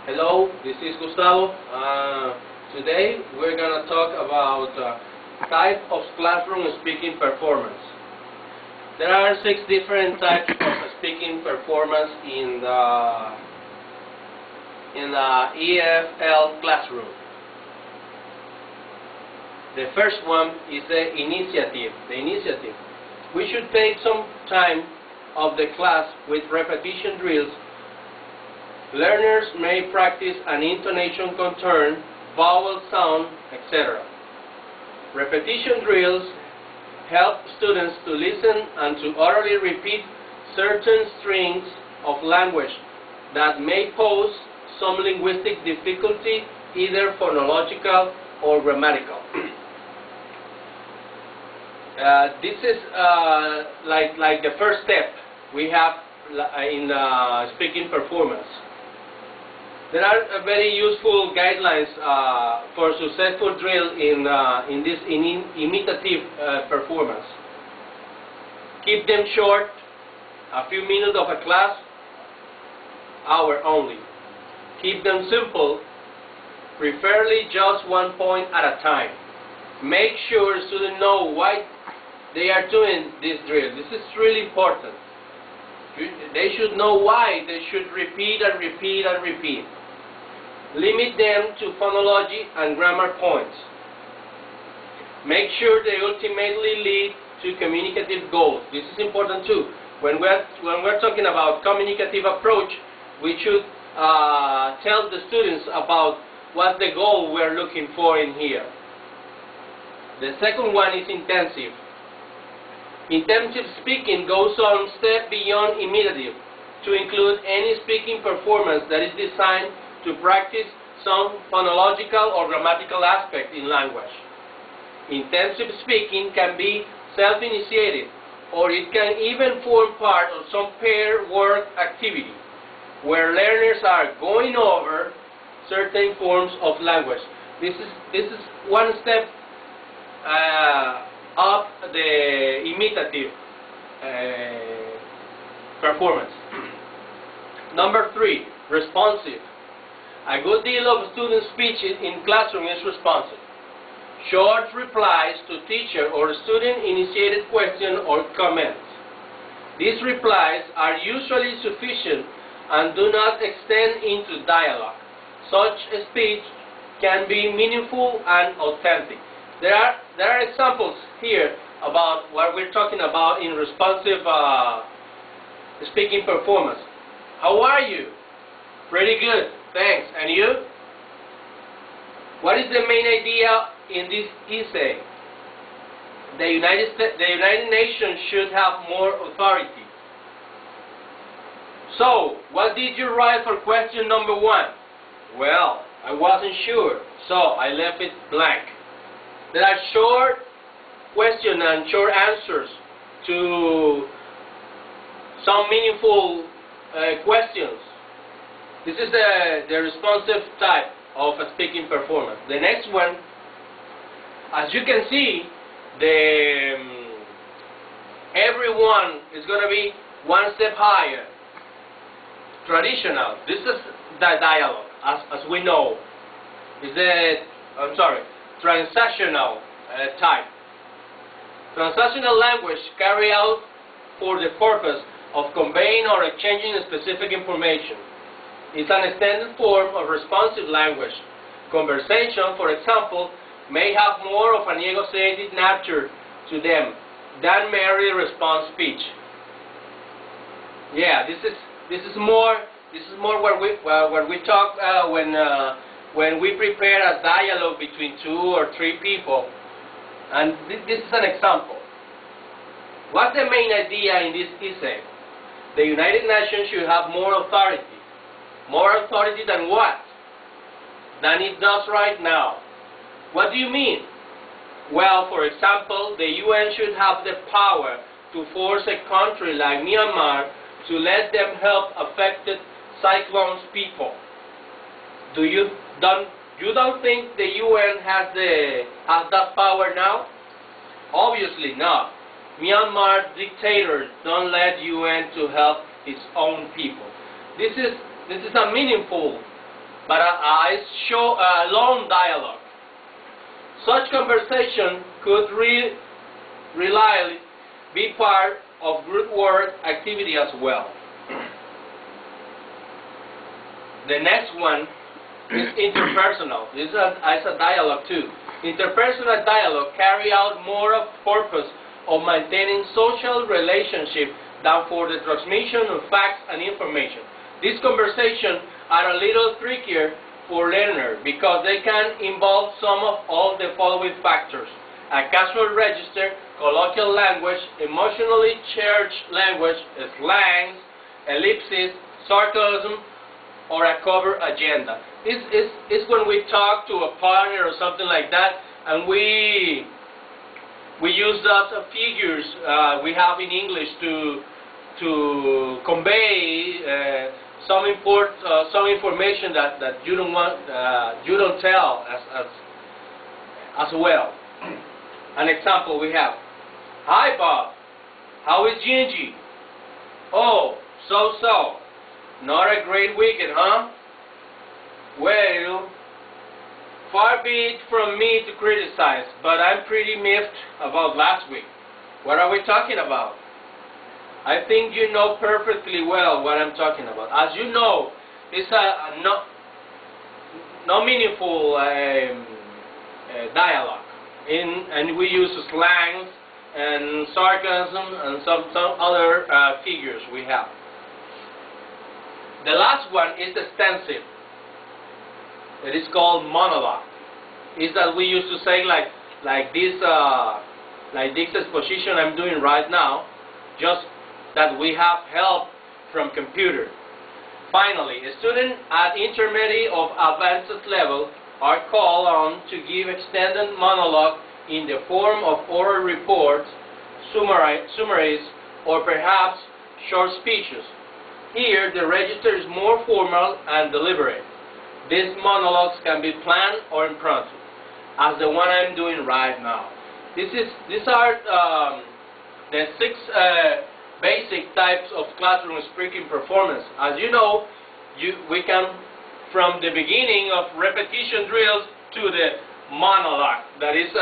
Hello, this is Gustavo. Today we're going to talk about type of classroom speaking performance. There are 6 different types of speaking performance in the EFL classroom. The first one is the initiative. We should take some time of the class with repetition drills. Learners may practice an intonation contour, vowel sound, etc. Repetition drills help students to listen and to orally repeat certain strings of language that may pose some linguistic difficulty, either phonological or grammatical. This is like the first step we have in speaking performance. There are very useful guidelines for successful drill in this imitative performance. Keep them short, a few minutes of a class, hour only. Keep them simple, preferably just one point at a time. Make sure students know why they are doing this drill. This is really important. They should know why they should repeat and repeat and repeat. Limit them to phonology and grammar points. Make sure they ultimately lead to communicative goals. This is important too. When we're talking about communicative approach, we should tell the students about what's the goal we're looking for in here. The second one is intensive. Intensive speaking goes one step beyond imitative to include any speaking performance that is designed to practice some phonological or grammatical aspect in language. Intensive speaking can be self-initiated, or it can even form part of some pair work activity where learners are going over certain forms of language. This is one step up the imitative performance. Number 3, responsive. A good deal of student speech in classroom is responsive. Short replies to teacher or student-initiated question or comments. These replies are usually sufficient and do not extend into dialogue. Such a speech can be meaningful and authentic. There are examples here about what we're talking about in responsive speaking performance. How are you? Pretty good, thanks. And you? What is the main idea in this essay? The United Nations should have more authority. So, what did you write for question number 1? Well, I wasn't sure, so I left it blank. There are short questions and short answers to some meaningful questions. This is the responsive type of a speaking performance. The next one, as you can see, everyone is going to be one step higher. Traditional. This is the dialogue, as we know. Is transactional type. Transactional language carried out for the purpose of conveying or exchanging specific information. It's an extended form of responsive language. Conversation, for example, may have more of a negotiated nature to them than merely response speech. Yeah, this is more where we talk when we prepare a dialogue between 2 or 3 people, and this is an example. What's the main idea in this essay? The United Nations should have more authority. More authority than what? Than it does right now. What do you mean? Well, for example, the UN should have the power to force a country like Myanmar to let them help affected cyclones people. You don't think the UN has that power now? Obviously not. Myanmar dictators don't let UN to help its own people. This is a meaningful but I show a long dialogue. Such conversation could really be part of group work activity as well. The next one is interpersonal. This is a dialogue too. Interpersonal dialogue carry out more of purpose of maintaining social relationship than for the transmission of facts and information. These conversations are a little trickier for learners because they can involve some of all the following factors: a casual register, colloquial language, emotionally charged language, slangs, ellipses, sarcasm, or a cover agenda. It's when we talk to a partner or something like that, and we use lots of figures we have in English to convey some information that you don't want, you don't tell as well. An example we have: "Hi Bob, how is Gingy? Oh, so. Not a great weekend, huh? Well, far be it from me to criticize, but I'm pretty miffed about last week. What are we talking about?" I think you know perfectly well what I'm talking about. As you know, it's a no meaningful dialogue, and we use slangs and sarcasm and some other figures we have. The last one is extensive. It is called monologue. Is that we used to say like this exposition I'm doing right now, just that we have help from computer. Finally, a student at intermediate or advanced level are called on to give extended monologue in the form of oral reports, summaries, or perhaps short speeches. Here, the register is more formal and deliberate. These monologues can be planned or impromptu, as the one I'm doing right now. These are the 6 basic types of classroom speaking performance. As you know, we come from the beginning of repetition drills to the monologue. That is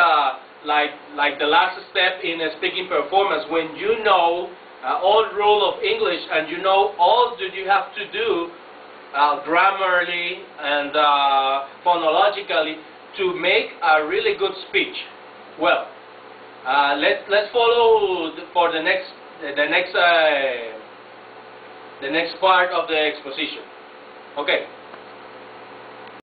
like the last step in a speaking performance, when you know all rule of English and you know all that you have to do grammarly and phonologically to make a really good speech. Well, let's follow for the next part of the exposition. Okay.